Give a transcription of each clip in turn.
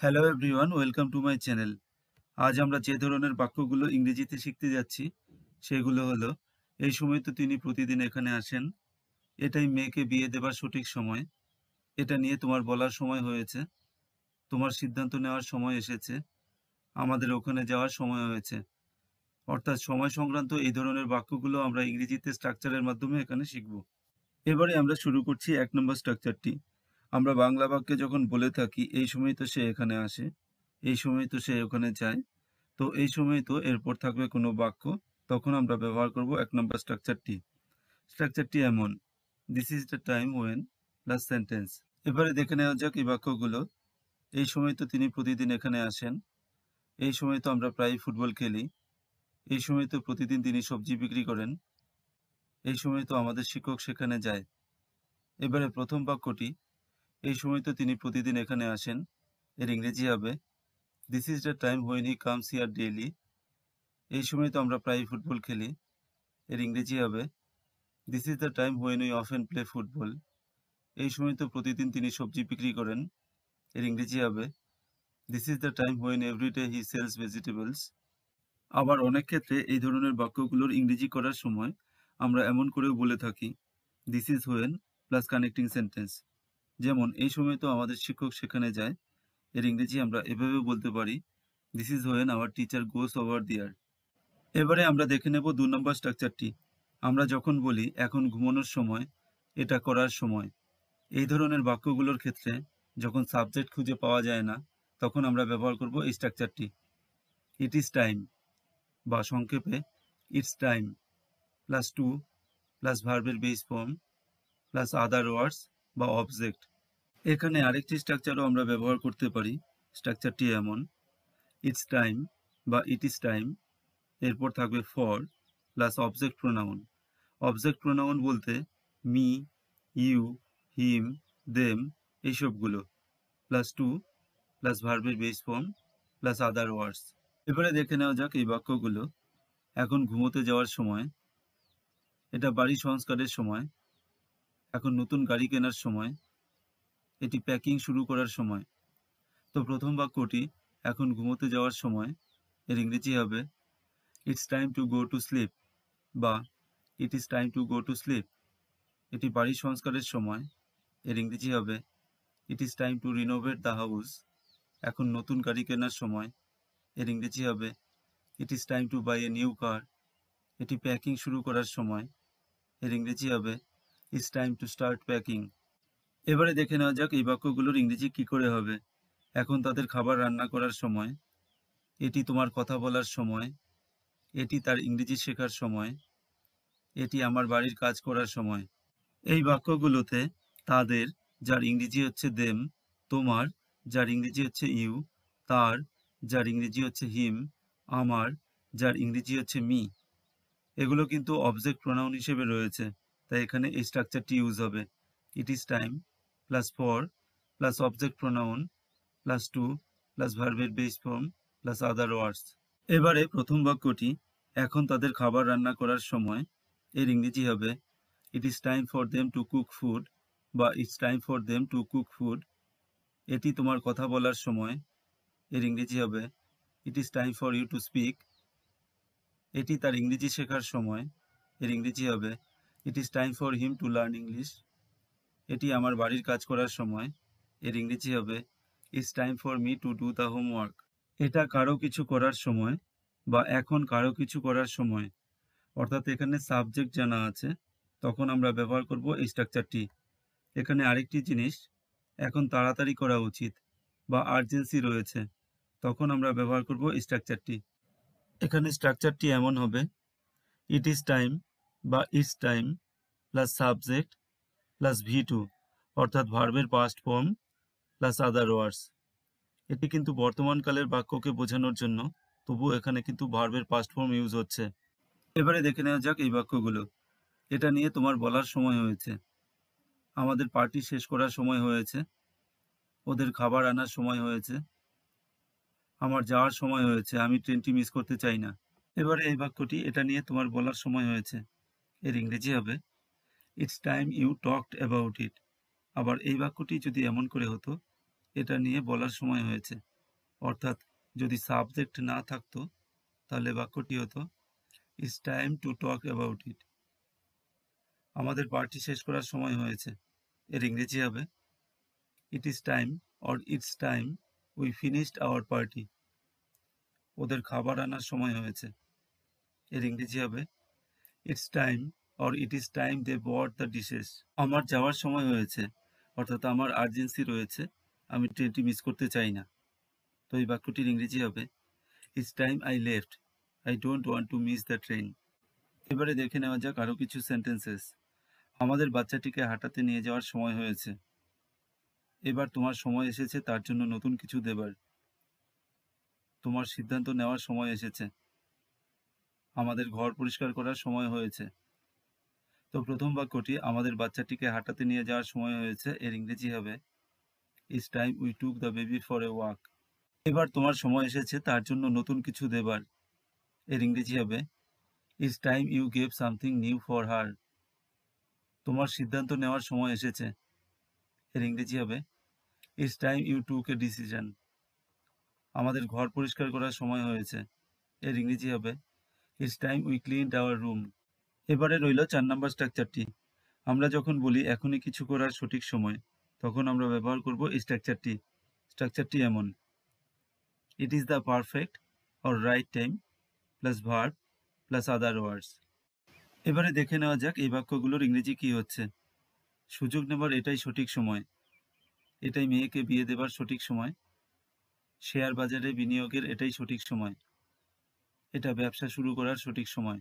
Hello everyone, welcome to my channel. আজ আমরা যে ধরনের বাক্যগুলো ইংরেজিতে শিখতে যাচ্ছি সেগুলো হলো, এই সময় তো তিনি প্রতিদিন এখানে আসেন, এটাই মেয়েকে বিয়ে দেবার সঠিক সময়, এটা নিয়ে তোমার বলার সময় হয়েছে, তোমার সিদ্ধান্ত নেওয়ার সময় এসেছে, আমাদের ওখানে যাওয়ার সময় হয়েছে। অর্থাৎ সময় সংক্রান্ত এই ধরনের বাক্যগুলো আমরা ইংরেজিতে স্ট্রাকচারের মাধ্যমে এখানে শিখব। এবারে আমরা শুরু করছি ১ নম্বর স্ট্রাকচারটি। আমরা বাংলা বাক্যে যখন বলে থাকি এই সময় তো সে এখানে আসে, এই সময় তো সে ওখানে যায়, তো এই সময় তো এরপর থাকবে কোনো বাক্য, তখন আমরা ব্যবহার করব ১ নম্বর স্ট্রাকচারটি। স্ট্রাকচারটি এমন: this is the time when plus sentence. এবারে দেখে নেওয়া যাক এই বাক্যগুলো। এই সময় তো তিনি প্রতিদিন এখানে আসেন, এই সময় তো আমরা প্রায়ই ফুটবল খেলি, এই সময় তো প্রতিদিন তিনি সবজি বিক্রি করেন, এই সময় তো আমাদের শিক্ষক সেখানে যায়। এবারে প্রথম বাক্যটি, এই সময় তো তিনি প্রতিদিন এখানে আসেন, এর ইংরেজি হবে this is the time when he comes here daily. এই সময় তো আমরা প্রায়ই ফুটবল খেলি, এর ইংরেজি হবে this is the time when we often play football. এই সময় তো প্রতিদিন তিনি সবজি বিক্রি করেন, এর ইংরেজি হবে this is the time when every day he sells vegetables. আবার অনেক ক্ষেত্রে এই ধরনের বাক্যগুলোর ইংরেজি করার সময় আমরা এমন করেও বলে থাকি, this is when plus connecting sentence. যেমন এই সময় তো আমাদের শিক্ষক সেখানে যায়, এর ইংরেজি আমরা এভাবেও বলতে পারি, this is when our teacher goes over there. এবারে আমরা দেখে নেব ২ নম্বর স্ট্রাকচারটি। আমরা যখন বলি এখন ঘুমানোর সময়, এটা করার সময়, এই ধরনের বাক্যগুলোর ক্ষেত্রে যখন সাবজেক্ট খুঁজে পাওয়া যায় না, তখন আমরা ব্যবহার করব এই স্ট্রাকচারটি। ইট ইজ টাইম, বা সংক্ষেপে it's time plus to plus ভার্বের base form plus other words বা অবজেক্ট। এখানে আরেকটি স্ট্রাকচারও আমরা ব্যবহার করতে পারি। স্ট্রাকচারটি এমন: ইটস টাইম বা ইট ইজ টাইম, এরপর থাকবে for plus object pronoun. Object pronoun বলতে মি, ইউ, হিম, দেম, এইসবগুলো, প্লাস টু প্লাস ভার্বের base form plus other words. এবারে দেখে নেওয়া যাক এই বাক্যগুলো। এখন ঘুমোতে যাওয়ার সময়, এটা বাড়ি সংস্কারের সময়, এখন নতুন গাড়ি কেনার সময়, এটি প্যাকিং শুরু করার সময়। তো প্রথম বাক্যটি এখন ঘুমোতে যাওয়ার সময়, এর ইংরেজি হবে it's time to go to sleep, বা it is time to go to sleep. এটি বাড়ি সংস্কারের সময়, এর ইংরেজি হবে it is time to renovate the house. এখন নতুন গাড়ি কেনার সময়, এর ইংরেজি হবে it is time to buy a new car. এটি প্যাকিং শুরু করার সময়, এর ইংরেজি হবে it's time to start packing. এবারে দেখে নেওয়া যাক এই বাক্যগুলোর ইংরেজি কি করে হবে। এখন তাদের খাবার রান্না করার সময়, এটি তোমার কথা বলার সময়, এটি তার ইংরেজি শেখার সময়, এটি আমার বাড়ির কাজ করার সময়। এই বাক্যগুলোতে তাদের, যার ইংরেজি হচ্ছে দেম, তোমার, যার ইংরেজি হচ্ছে ইউ, তার, যার ইংরেজি হচ্ছে হিম, আমার, যার ইংরেজি হচ্ছে মি, এগুলো কিন্তু অবজেক্ট প্রোনাউন হিসেবে রয়েছে, তাই এখানে এই স্ট্রাকচারটি ইউজ হবে। It is time plus for plus object pronoun plus to plus ভার্বের base form plus other words. এবারে প্রথম বাক্যটি, এখন তাদের খাবার রান্না করার সময়, এর ইংরেজি হবে it is time for them to cook food, বা it's time for them to cook food. এটি তোমার কথা বলার সময়, এর ইংরেজি হবে it is time for you to speak. এটি তার ইংরেজি শেখার সময়, এর ইংরেজি হবে it is time for him to learn English. এটি আমার বাড়ির কাজ করার সময়, এর ইংরেজি হবে it's time for me to do the homework. এটা কারো কিছু করার সময়, বা এখন কারো কিছু করার সময়, অর্থাৎ এখানে সাবজেক্ট জানা আছে, তখন আমরা ব্যবহার করব এই স্ট্রাকচারটি। এখানে আরেকটি জিনিস, এখন তাড়াতাড়ি করা উচিত বা আর্জেন্সি রয়েছে, তখন আমরা ব্যবহার করব এই স্ট্রাকচারটি। এখানে স্ট্রাকচারটি এমন হবে: ইট ইজ টাইম বা it's time plus subject plus ভি2, অর্থাৎ ভার্বের পাস্ট ফর্ম প্লাস আদার ওয়ার্ডস। এটি কিন্তু বর্তমানকালের বাক্যকে বোঝানোর জন্য, তবু এখানে কিন্তু ভার্বের পাস্ট ফর্ম ইউজ হচ্ছে। এবারে দেখে নেওয়া যাক এই বাক্যগুলো। এটা নিয়ে তোমার বলার সময় হয়েছে, আমাদের পার্টি শেষ করার সময় হয়েছে, ওদের খাবার আনার সময় হয়েছে, আমার যাওয়ার সময় হয়েছে, আমি ট্রেনটি মিস করতে চাই না। এবারে এই বাক্যটি, এটা নিয়ে তোমার বলার সময় হয়েছে, এর ইংরেজি হবে it's time you talked about it. আবার এই বাক্যটি যদি এমন করে হতো, এটা নিয়ে বলার সময় হয়েছে। অর্থাৎ যদি সাবজেক্ট না থাকতো তাহলে বাক্যটি হতো it's time to talk about it. আমাদের পার্টি শেষ করার সময় হয়েছে। এর ইংরেজি হবে it is time or it's time we finished our party. ওদের খাবার আনার সময় হয়েছে। এর ইংরেজি হবে it's time or it is time they bought the dishes. আমার যাওয়ার সময় হয়েছে, অর্থাৎ আমার আর্জেন্সি রয়েছে, আমি ট্রেনটি মিস করতে চাই না। তো এই বাক্যটির ইংরেজি হবে it's time I left, I don't want to miss the train. এবারে দেখে নেওয়া যাক আরও কিছু সেন্টেন্সেস। আমাদের বাচ্চাটিকে হাঁটাতে নিয়ে যাওয়ার সময় হয়েছে। এবার তোমার সময় এসেছে তার জন্য নতুন কিছু দেবার। তোমার সিদ্ধান্ত নেওয়ার সময় এসেছে। আমাদের ঘর পরিষ্কার করার সময় হয়েছে। তো প্রথম বাক্যটি আমাদের বাচ্চাটিকে হাঁটাতে নিয়ে যাওয়ার সময় হয়েছে, এর ইংরেজি হবে it's time we took the baby for a walk. এবার তোমার সময় এসেছে তার জন্য নতুন কিছু দেবার। এর ইংরেজি হবে it's time you gave something new for her. তোমার সিদ্ধান্ত নেওয়ার সময় এসেছে। এর ইংরেজি হবে it's time you took a decision. আমাদের ঘর পরিষ্কার করার সময় হয়েছে। এর ইংরেজি হবে it's time we cleaned our room. এবারে রইল 4 নম্বর স্ট্রাকচারটি। আমরা যখন বলি এখনই কিছু করার সঠিক সময়, তখন আমরা ব্যবহার করব এই স্ট্রাকচারটি। স্ট্রাকচারটি এমন: it is the perfect or right time plus verb plus other words. এবারে দেখে নেওয়া যাক এই বাক্যগুলোর ইংরেজি কি হচ্ছে। সুযোগ নেবার এটাই সঠিক সময়। এটাই মেয়েকে বিয়ে দেবার সঠিক সময়। শেয়ার বাজারে বিনিয়োগের এটাই সঠিক সময়। এটা ব্যবসা শুরু করার সঠিক সময়।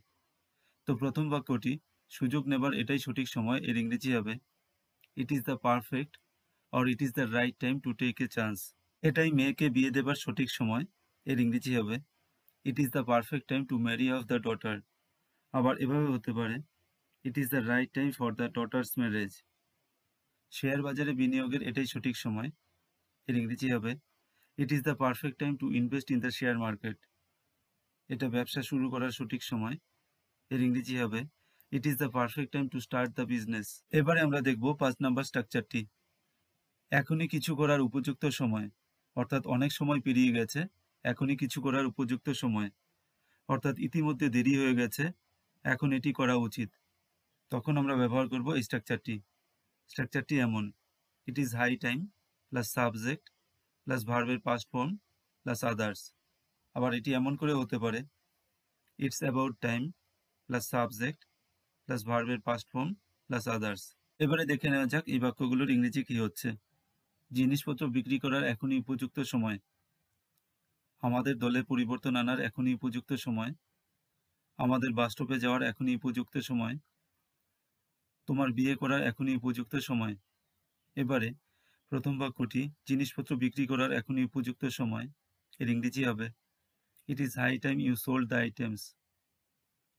তো প্রথম বাক্যটি সুযোগ নেবার এটাই সঠিক সময়, এর ইংরেজি হবে it is the perfect or it is the right time to take a chance. এটাই মেয়েকে বিয়ে দেবার সঠিক সময়, এর ইংরেজি হবে it is the perfect time to marry of the daughter. আবার এভাবে হতে পারে it is the right time for the daughter's marriage. Share বাজারে বিনিয়োগের এটাই সঠিক সময়, এর ইংরেজি হবে it is the perfect time to invest in the share market. এটা ব্যবসা শুরু করার সঠিক সময়, এর ইংরেজি হবে it is the perfect time to start the business. এবারে আমরা দেখব 5 নাম্বার স্ট্রাকচারটি। এখনই কিছু করার উপযুক্ত সময়, অর্থাৎ অনেক সময় পেরিয়ে গেছে, এখনই কিছু করার উপযুক্ত সময়, অর্থাৎ ইতিমধ্যে দেরি হয়ে গেছে, এখন এটি করা উচিত। তখন আমরা ব্যবহার করব এই স্ট্রাকচারটি। স্ট্রাকচারটি এমন: it is high time plus subject plus ভার্বের পাস্ট ফর্ম প্লাস আদার্স। আবার এটি এমন করে হতে পারে it's about time plus subject plus ভার্বের পাস্ট ফর্ম প্লাস আদার্স। এবারে দেখে নেওয়া যাক এই বাক্যগুলোর ইংরেজি কি হচ্ছে। জিনিসপত্র বিক্রি করার এখনই উপযুক্ত সময়। আমাদের দলে পরিবর্তন আনার এখনই উপযুক্ত সময়। আমাদের বাসস্টপে যাওয়ার এখনই উপযুক্ত সময়। তোমার বিয়ে করার এখনই উপযুক্ত সময়। এবারে প্রথম বাক্যটি জিনিসপত্র বিক্রি করার এখনই উপযুক্ত সময়, এর ইংরেজি হবে it is high time you sold the items.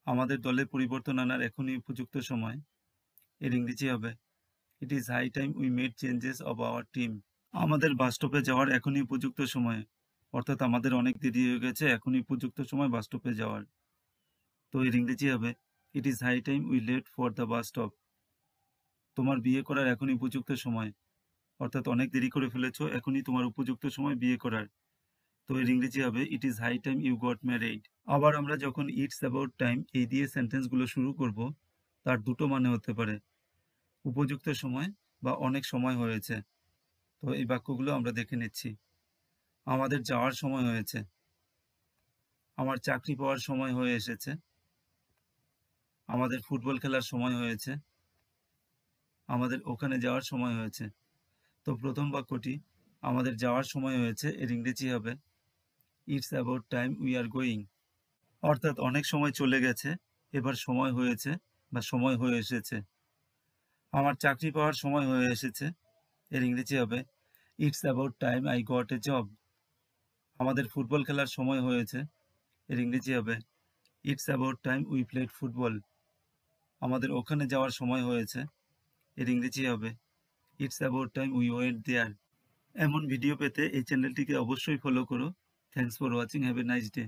আমাদের দলে পরিবর্তন আনার এখনই উপযুক্ত সময়, এর ইংরেজি হবে it is high time we made changes of our team. আমাদের বাসস্টপে যাওয়ার এখনই উপযুক্ত সময়, অর্থাৎ আমাদের অনেক দেরি হয়ে গেছে, এখনই উপযুক্ত সময় বাসস্টপে যাওয়ার। তো এর ইংরেজি হবে it is high time we late for the bus stop. তোমার বিয়ে করার এখনই উপযুক্ত সময়, অর্থাৎ অনেক দেরি করে ফেলেছো, এখনই তোমার উপযুক্ত সময় বিয়ে করার। তো এর ইংরেজি হবে it is high time you got married. আবার আমরা যখন ইটস অ্যাবাউট টাইম এই দিয়ে সেন্টেন্সগুলো শুরু করব, তার দুটো মানে হতে পারে, উপযুক্ত সময় বা অনেক সময় হয়েছে। তো এই বাক্যগুলো আমরা দেখে নিচ্ছি। আমাদের যাওয়ার সময় হয়েছে। আমার চাকরি পাওয়ার সময় হয়ে এসেছে। আমাদের ফুটবল খেলার সময় হয়েছে। আমাদের ওখানে যাওয়ার সময় হয়েছে। তো প্রথম বাক্যটি আমাদের যাওয়ার সময় হয়েছে, এর ইংরেজি হবে it's about time we are going. অর্থাৎ অনেক সময় চলে গেছে, এবার সময় হয়েছে বা সময় হয়ে এসেছে। আমার চাকরি পাওয়ার সময় হয়ে এসেছে, এর ইংরেজি হবে it's about time I got a job. আমাদের ফুটবল খেলার সময় হয়েছে, এর ইংরেজি হবে it's about time we played football. আমাদের ওখানে যাওয়ার সময় হয়েছে, এর ইংরেজি হবে it's about time we went there. এমন ভিডিও পেতে এই চ্যানেলটিকে অবশ্যই ফলো করো। Thanks for watching. Have a nice day.